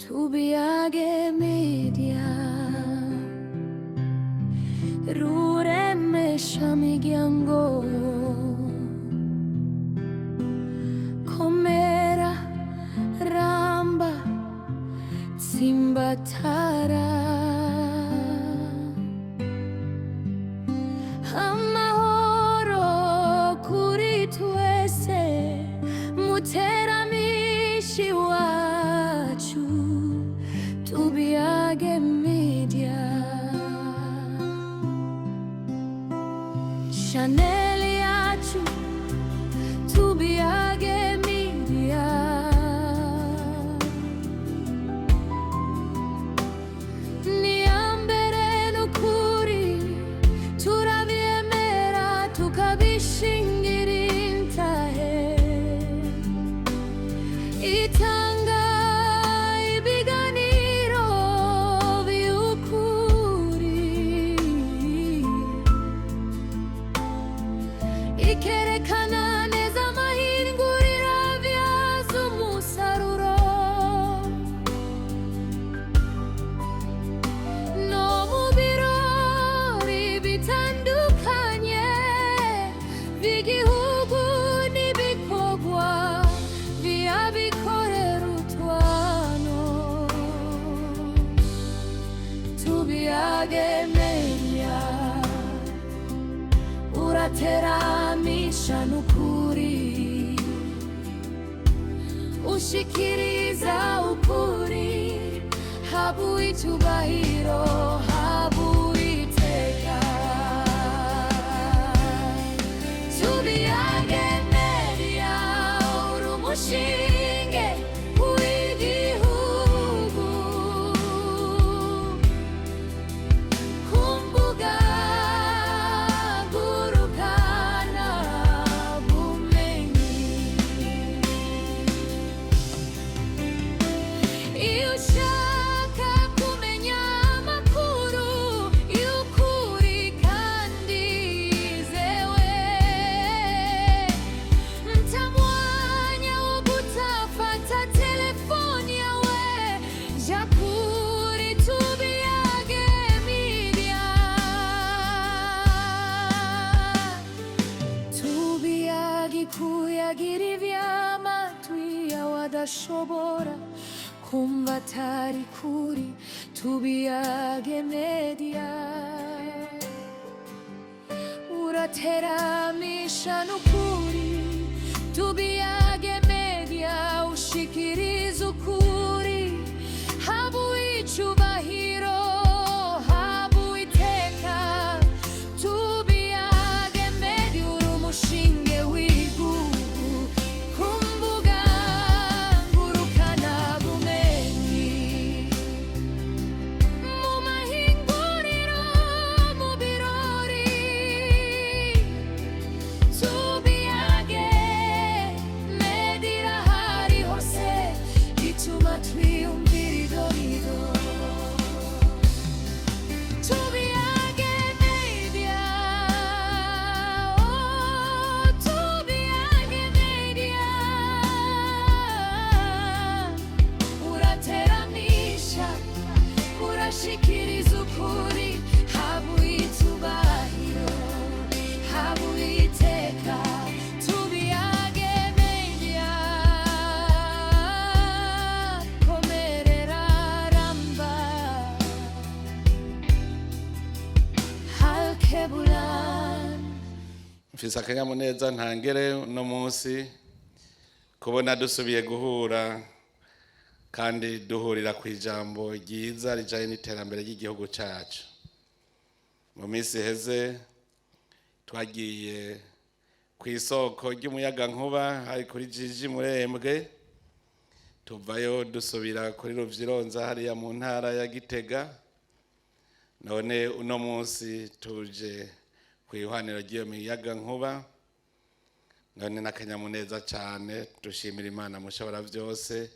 tubiage media ruremesha migyango komera ramba simbatara amahoro kuri twese muteramishi wacu tubiage media Chanel yacu tubiage media niambere nukuri turabyemera tukabishingira intahe itanga ibiganiro by'ukuri ikerekana neza amahinguriro abyaza umusaruro no mu birori bitandukanye by'igihugu n'ibikorwa by'abikorera utwano tubiage media urateramisha nukuri ushikiriza ukuri habu itubahiro habu iteka tubiage media urumushinge w'igihugu kumbuga gurukana bumenyi iyo ushaka kumenya amakuru y'ukuri kandi yizewe nta mwanya wo gutafata telefoni yawe ja kuri tubiage media tubiage kuyagira ivy'amatwi yawe adashobora kumva atari kuri tubiage media urateramisha nukuri tubiage media ushikiriza ukuri habu icubahiro habu iteka tubiage media urumushinge w'igihugu kumbuga ngurukana bumenyi mu mahinguriro mu birori tubiage media hari hose ituma twiyumvira idorido tubiage media oh tubiage media urateramisha urashikiriza ukuri habu itubahiro habu iteka tubiage media komerera ramba halkebulan mfise akanyamuneza ntangere uno munsi kubona dusubiye guhura kandi duhurira ku ijambo ryiza rijanye n'iterambere ry'igihugu cacu. Mu minsi iheze twagiye ku isoko ry'umuyaga nkuba hari kuri Jiji Murembwe tuvayo dusubira kuri Ruvyironza hariya mu ntara ya Gitega none uno munsi tuje kwihwaniro ry'iyo miyaga nkuba none n'akanyamuneza cane dushimira Imana mushobora vyose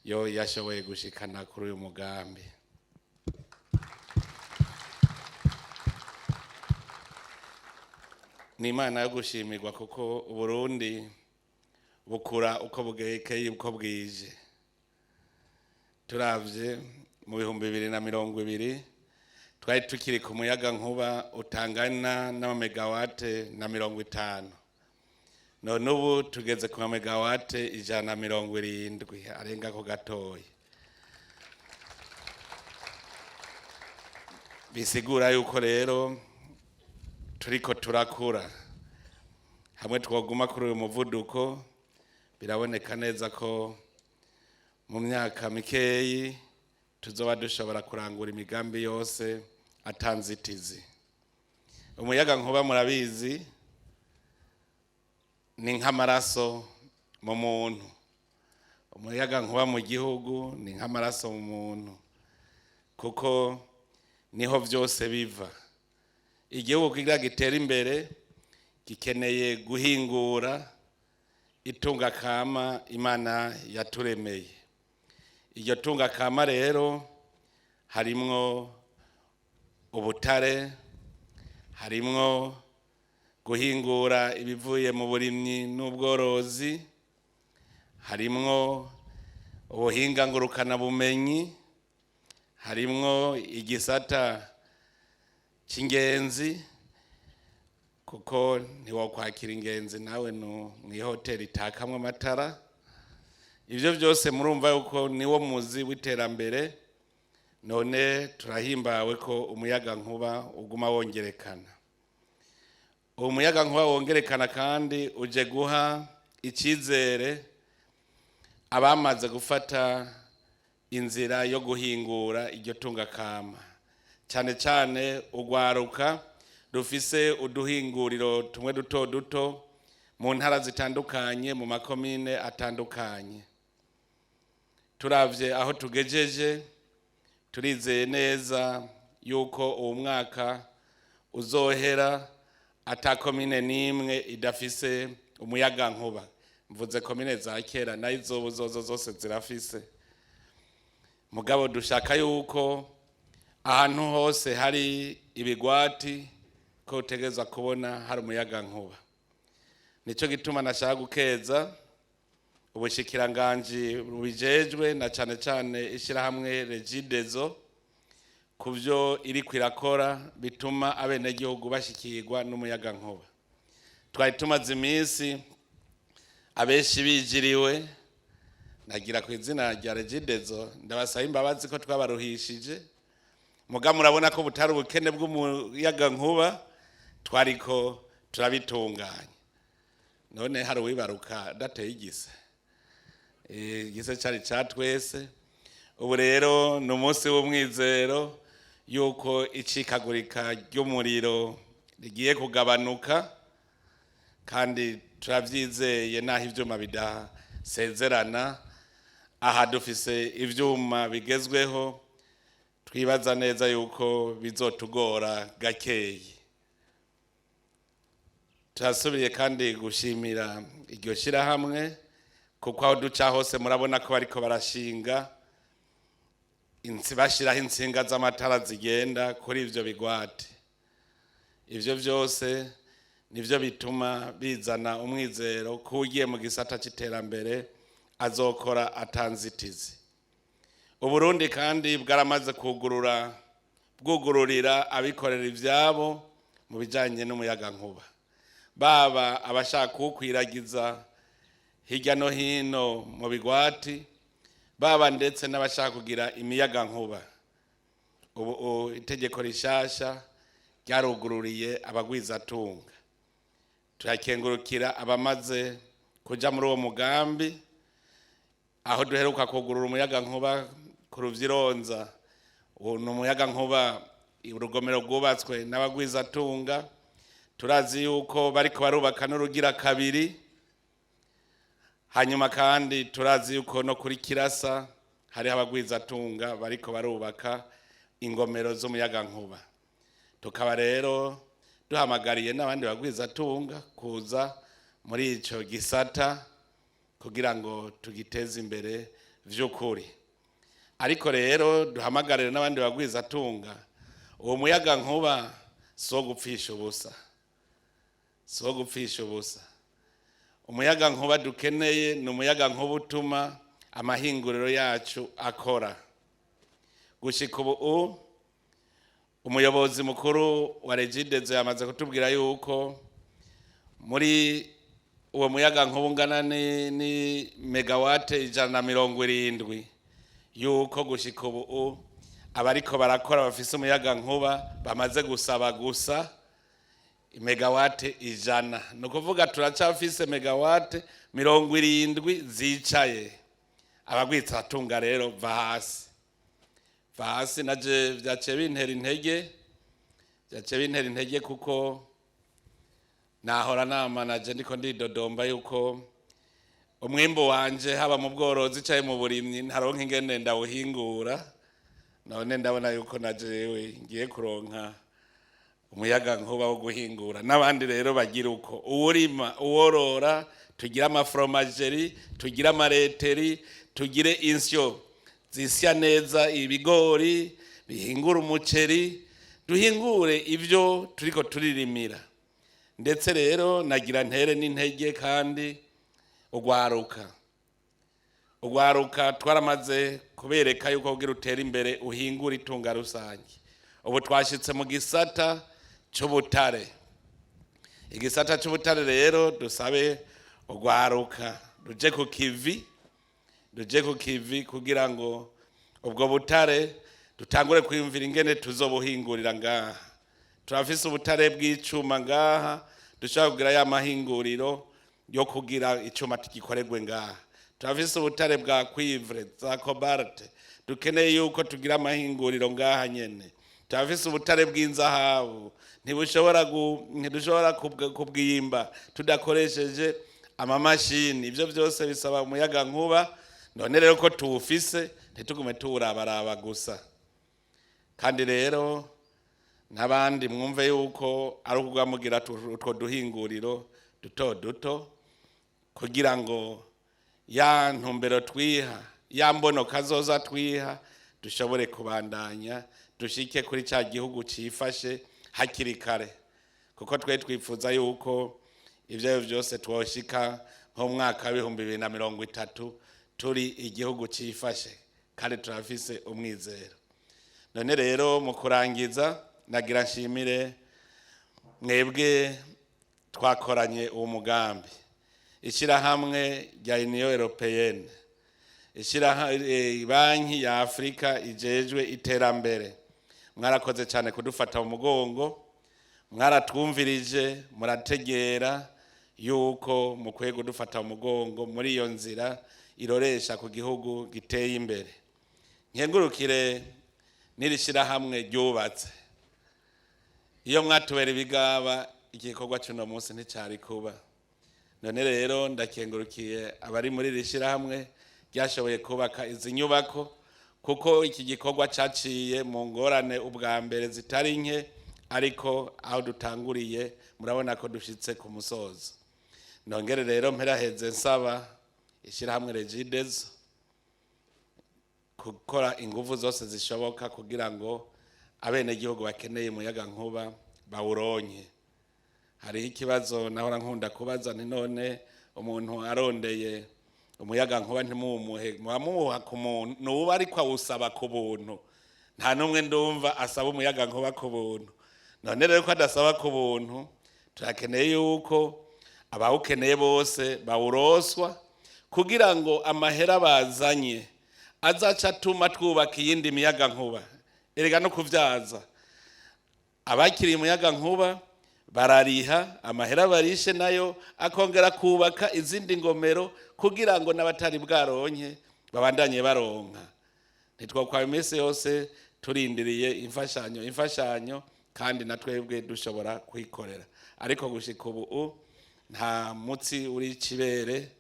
yo yashoboye gushikana kuri uyu mugambi. Ni Imana yo gushimirwa kuko Uburundi bukura uko bugekeye uko bwije turavye mu 2020 twari tukiri ku muyaga nkuba utangana n'amamegawate na 50. None ubu tugeze ku megawate 170 arenga ko gatoya. Bisigura yuko rero turiko turakura. Hamwe twoguma kuri uyu muvuduko biraboneka neza ko mu myaka mikeyi tuzoba dushobora kurangura imigambi yose atanzitizi. Umuyaga nkuba murabizi ni nk'amaraso mu muntu. Umuyaga nkuba mu gihugu ni nk'amaraso mu muntu, kuko niho byose biva. Igihugu kugira gitera imbere gikeneye guhingura itunga kama Imana yaturemeye. Iryo tunga kama rero harimwo ubutare, harimwo guhingura ibivuye mu burimyi n'ubworozi, harimwo ubuhinga ngurukana bumenyi, harimwo igisata cy'ingenzi, kuko ntiwokwakira ingenzi nawe mw'ihoteli itakamwe amatara. Ivyo byose murumva yuko niwo muzi w'iterambere. None turahimbawe ko umuyaga nkuba uguma wongerekana. Uwo muyaga nkuba wongerekana kandi uje guha icyizere abamaze gufata inzira yo guhingura iryo tunga kama, cyane cyane ugwaruka rufise uduhinguriro tumwe duto duto mu ntara zitandukanye, mu makomine atandukanye. Turavye aho tugejeje, turizeye neza yuko uwo mwaka uzohera ata komine n'imwe idafise umuyaga nkuba. Mvuze komine za kera, nayo izobu zose zirafise. Mugabo dushaka yuko ahantu hose hari ibigwati ko utegeza kubona hari umuyaga nkuba. Nico gituma nashaka gukeza ubushikiranganji bubijejwe, na cane cane ishirahamwe Regidezo, kuvyo iri kwirakora bituma abenegihugu bashikirwa n'umuyaga nkuba. Twari tumaze iminsi abenshi bijiriwe. Nagira ku izina rya Regidezo ndabasaba imbabazi ko twabaruhishije. Muga murabona ko butari ubukene bw'umuyaga nkuba, twariko turabitunganya. None hari uwibaruka dateye igise. Igise cyari catwese. Ubu rero ni umunsi w'umwizero yuko icikagurika ry'umuriro rigiye kugabanuka, kandi turavyizeye naho ivyuma bidasezerana. Aha dufise ivyuma bigezweho, twibaza neza yuko bizotugora gakeyi. Turasubiye kandi gushimira iryo shirahamwe, kuko aho duca hose murabona ko bariko barashinga bashiraho insinga z'amatara zigenda kuri ivyo bigwati. Ivyo vyose nivyo bituma bizana umwizero ko ugiye mu gisata c'iterambere azokora atanzitizi. Uburundi kandi bwaramaze bwugururira abikorera ivyabo mu bijanye n'umuyaga nkuba. Baba abashaka kukwiragiza hirya no hino mu bigwati, baba ndetse n'abashaka kugira imiyaga nkuba. Ubu itegeko rishasha ryarugururiye abagwizatunga. Turakengurukira abamaze kuja muri uwo mugambi. Aho duheruka kugurura umuyaga nkuba ku Ruvyironza, uwo ni umuyaga nkuba urugomero rwubatswe n'abagwizatunga. Turazi yuko bariko barubaka n'urugira kabiri. Hanyuma kandi turazi yuko no kuri Kirasa hari abagwizatunga bariko barubaka ingomero z'umuyaga nkuba. Tukaba rero duhamagariye n'abandi bagwizatunga kuza muri ico gisata kugira ngo tugiteze imbere vy'ukuri. Ariko rero duhamagarire n'abandi bagwizatunga, uwo muyaga nkuba so gupfisha ubusa. So gupfisha ubusa. Umuyaga nkuba dukeneye ni umuyaga nkuba utuma amahinguriro yacu akora. Gushika ubu umuyobozi mukuru wa Ugeze yamaze kutubwira yuko muri uwo muyaga nkuba ungana ni megawate 170 yuko gushika ubu abariko barakora bafise umuyaga nkuba bamaze gusaba gusa megawate 100. Nukuvuga turacafise megawate 70 zicaye. Abagwitsa atunga rero va hasi naje vyaciye bintera intege kuko nahora nama naje ndiko ndidodomba yuko umwimbo wanje haba mu bworozi caye mu burimyi ntaronka ingene ndawuhingura. None ndabona yuko najewe ngiye kuronka umuyaga nkuba wo guhingura. N'abandi rero bagira uko uwurima uworora, tugira amafromageri, tugira amareteri, tugire insyo zisya neza ibigori bihingura umuceri, duhingure ivyo turiko turirimira. Ndetse rero nagira ntere n'intege kandi ugwaruka twaramaze kubereka yuko kugira utera imbere uhingura itunga rusange. Ubu twashitse mu gisata c'ubutare. Igisata c'ubutare rero dusabe ugwaruka ruje ku kivi kugira ngo ubwo butare dutangure kwiyumvira ingene tuzobuhingurira ngaha. Turafise ubutare bw'icuma ngaha dushaka kugira ya mahinguriro yo kugira icuma tugikorerwe ngaha. Turafise ubutare bwa cuivre za cobalt dukeneye yuko tugira amahinguriro ngaha nyene. Turafise ubutare bw'inzahabu ntidushobora kubwimba tudakoresheje amamashini. Ivyo byose bisaba umuyaga nkuba. None rero ko tuwufise ntitugume tuwurabaraba gusa. Kandi rero n'abandi mwumve yuko ari ukugamugira utwo duhinguriro duto kugira ngo ya ntumbero twiha, ya mbono kazoza twiha dushobore kubandanya dushike kuri ca gihugu cifashe hakiri kare. Kuko twe twifuza yuko ivyo byose twoshika nko mwaka wa 2030 turi igihugu cifashe kandi turafise umwizero. None rero mu kurangiza nagira nshimire mwebwe twakoranye uwo mugambi. Ishirahamwe rya Union Européenne, banki ya Afrika ijejwe iterambere, mwarakoze cyane kudufata mu mugongo, mwaratwumvirije, murategera yuko mukwiye kudufata mu mugongo muri iyo nzira iroresha ku gihugu giteye imbere. Nkengurukire nirishirahamwe ryubatse. Iyo mwatubera ibigaba igikorwa cy'uno munsi nticari kuba. None rero ndakengurukiye abari muri rishirahamwe ryashoboye kubaka izi nyubako kuko iki gikorwa caciye mu ngorane ubwa mbere zitari nke, ariko aho dutanguriye murabona ko dushitse ku musozo. Nongere rero mperaheze nsaba ishirahamwe Ugeze gukora ingufu zose zishoboka kugira ngo abene gihugu bakeneye umuyaga nkuba bawuronye. Hari ikibazo nahora nkunda kubaza nti none umuntu arondeye umuyaga nkuba ntimumuhe mwamuha ku muntu nuba ariko awusaba ku buntu. Nta numwe ndumva asaba umuyaga nkuba ku buntu. None rero ko adasaba ku buntu turakeneye yuko abawukeneye bose bawuroswa kugira ngo amahera bazanye azaca atuma twubaka iyindi miyaga nkuba. Erega no kuvyaza abakiriye umuyaga nkuba barariha amahera barishe nayo akongera kubaka izindi ngomero kugira ngo n'abatari bwaronke babandanye baronka. Ntitwokwa imisi yose turindiriye imfashanyo kandi natwebwe dushobora kwikorera. Ariko gushika ubu nta mutsi uri cibere,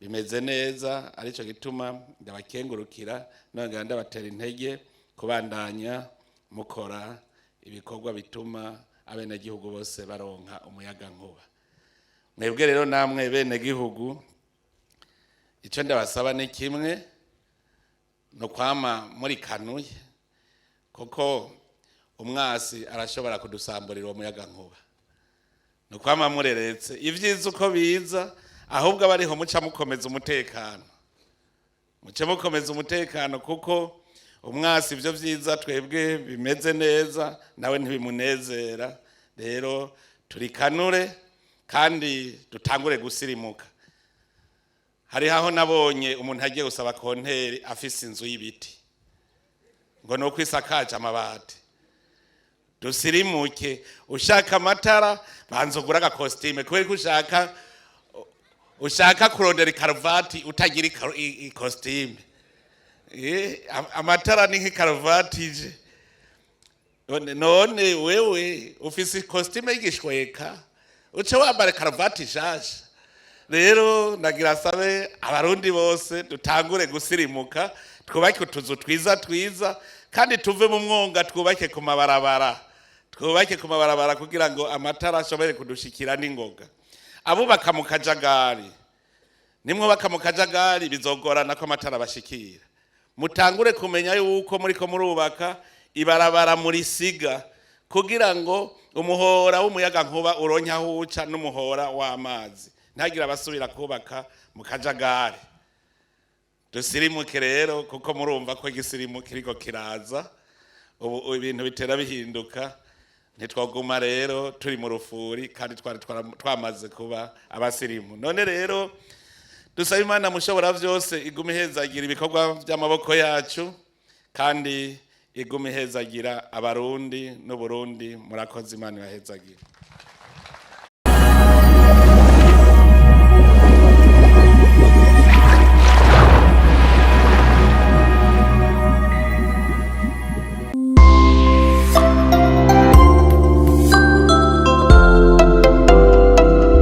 bimeze neza. Arico gituma ndabakengurukira nongera ndabatera intege kubandanya mukora ibikorwa bituma abene gihugu bose baronka umuyaga nkuba. Mwebwe rero namwe bene gihugu ico ndabasaba ni kimwe, no kwama muri kanuye kuko umwasi arashobora kudusamburira umuyaga nkuba. No kwama mureretse ivyiza uko biza, ahubwo abariho muca mukomeza umutekano. muce mukomeza umutekano kuko umwasi ivyo vyiza twebwe bimeze neza nawe ntibimunezera. Rero turikanure kandi dutangure gusirimuka. Hari aho nabonye umuntu agiye gusaba konteri afise inzu y'ibiti ngo no kwisakaje amabati. Dusirimuke, ushaka amatara banzogura agakostime kubera ko ushaka kurondera ikaruvati utagira ikostime. Amatara ni nk'ikaruvati je. None wewe ufise ikostime y'igishweka uce wambara karuvati shasha. Rero nagira sabe abarundi bose dutangure gusirimuka, twubake utuzu twiza kandi tuve mu mwonga, twubake ku mabarabara. Twubake ku mabarabara kugira ngo amatara ashobore kudushikira n'ingoga. Abubaka mu kajagari, nimwe baka mu kajagari bizogorana ko amatara bashikira. Mutangure kumenya yuko muriko murubaka ibarabara muri siga kugira ngo umuhora w'umuyaga nkuba uronke aho uca n'umuhora w'amazi ntagira abasubira kubaka mu kajagari. Dusirimuke rero kuko murumva ko igisirimu kiriko kiraza, ubu ibintu bitera bihinduka. Ntitwaguma rero turi mu rufuri kandi twamaze kuba abasirimu. None rero dusaba Imana mushobora vyose igume ihezagira ibikorwa by'amaboko yacu kandi igume ihezagira abarundi n'Uburundi. Murakoze, Imana ibahezagira.